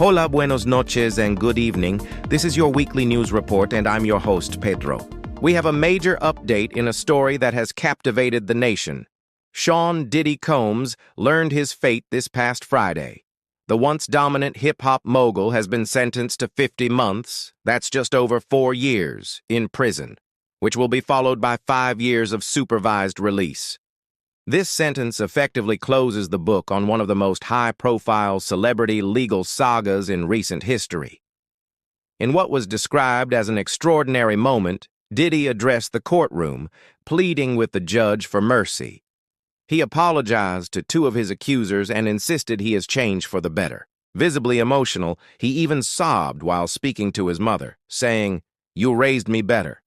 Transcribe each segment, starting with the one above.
Hola, buenos noches, and good evening. This is your weekly news report, and I'm your host, Pedro. We have a major update in a story that has captivated the nation. Sean Diddy Combs learned his fate this past Friday. The once dominant hip-hop mogul has been sentenced to 50 months, that's just over 4 years, in prison, which will be followed by 5 years of supervised release. This sentence effectively closes the book on one of the most high-profile celebrity legal sagas in recent history. In what was described as an extraordinary moment, Diddy addressed the courtroom, pleading with the judge for mercy. He apologized to 2 of his accusers and insisted he has changed for the better. Visibly emotional, he even sobbed while speaking to his mother, saying, "You raised me better."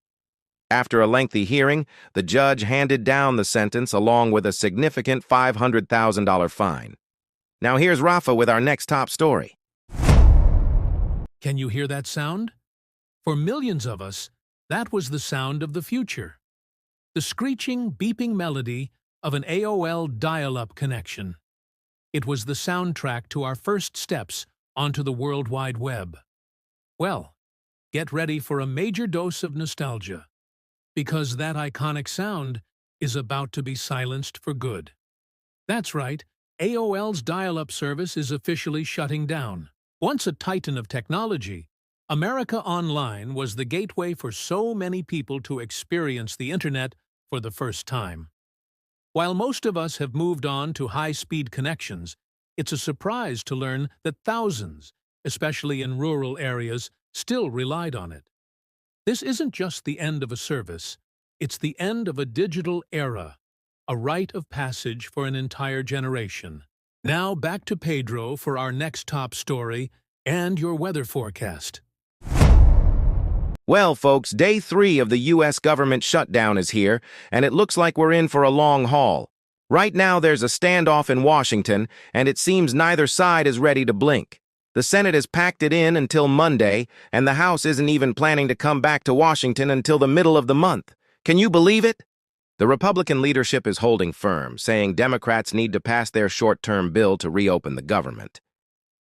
After a lengthy hearing, the judge handed down the sentence along with a significant $500,000 fine. Now here's Rafa with our next top story. Can you hear that sound? For millions of us, that was the sound of the future. The screeching, beeping melody of an AOL dial-up connection. It was the soundtrack to our first steps onto the World Wide Web. Well, get ready for a major dose of nostalgia, because that iconic sound is about to be silenced for good. That's right, AOL's dial-up service is officially shutting down. Once a titan of technology, America Online was the gateway for so many people to experience the internet for the first time. While most of us have moved on to high-speed connections, it's a surprise to learn that thousands, especially in rural areas, still relied on it. This isn't just the end of a service, it's the end of a digital era, a rite of passage for an entire generation. Now back to Pedro for our next top story and your weather forecast. Well, folks, day 3 of the U.S. government shutdown is here, and it looks like we're in for a long haul. Right now, there's a standoff in Washington, and it seems neither side is ready to blink. The Senate has packed it in until Monday, and the House isn't even planning to come back to Washington until the middle of the month. Can you believe it? The Republican leadership is holding firm, saying Democrats need to pass their short-term bill to reopen the government.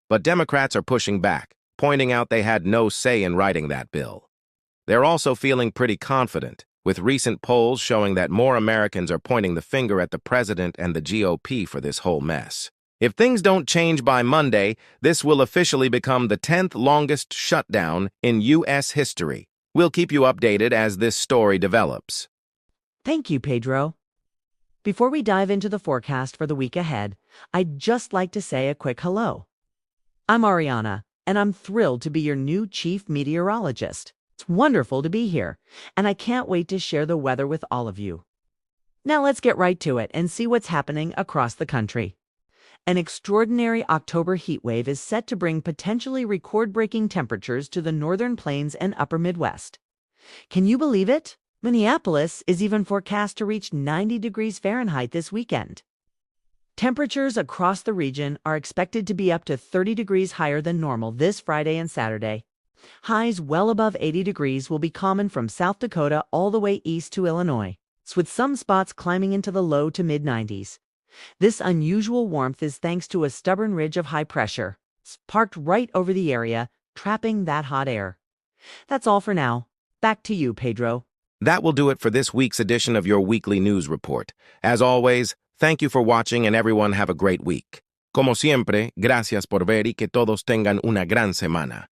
But Democrats are pushing back, pointing out they had no say in writing that bill. They're also feeling pretty confident, with recent polls showing that more Americans are pointing the finger at the president and the GOP for this whole mess. If things don't change by Monday, this will officially become the 10th longest shutdown in U.S. history. We'll keep you updated as this story develops. Thank you, Pedro. Before we dive into the forecast for the week ahead, I'd just like to say a quick hello. I'm Ariana, and I'm thrilled to be your new chief meteorologist. It's wonderful to be here, and I can't wait to share the weather with all of you. Now let's get right to it and see what's happening across the country. An extraordinary October heatwave is set to bring potentially record-breaking temperatures to the northern plains and upper Midwest. Can you believe it? Minneapolis is even forecast to reach 90 degrees Fahrenheit this weekend. Temperatures across the region are expected to be up to 30 degrees higher than normal this Friday and Saturday. Highs well above 80 degrees will be common from South Dakota all the way east to Illinois, with some spots climbing into the low to mid-90s. This unusual warmth is thanks to a stubborn ridge of high pressure, parked right over the area, trapping that hot air. That's all for now. Back to you, Pedro. That will do it for this week's edition of your weekly news report. As always, thank you for watching and everyone have a great week. Como siempre, gracias por ver y que todos tengan una gran semana.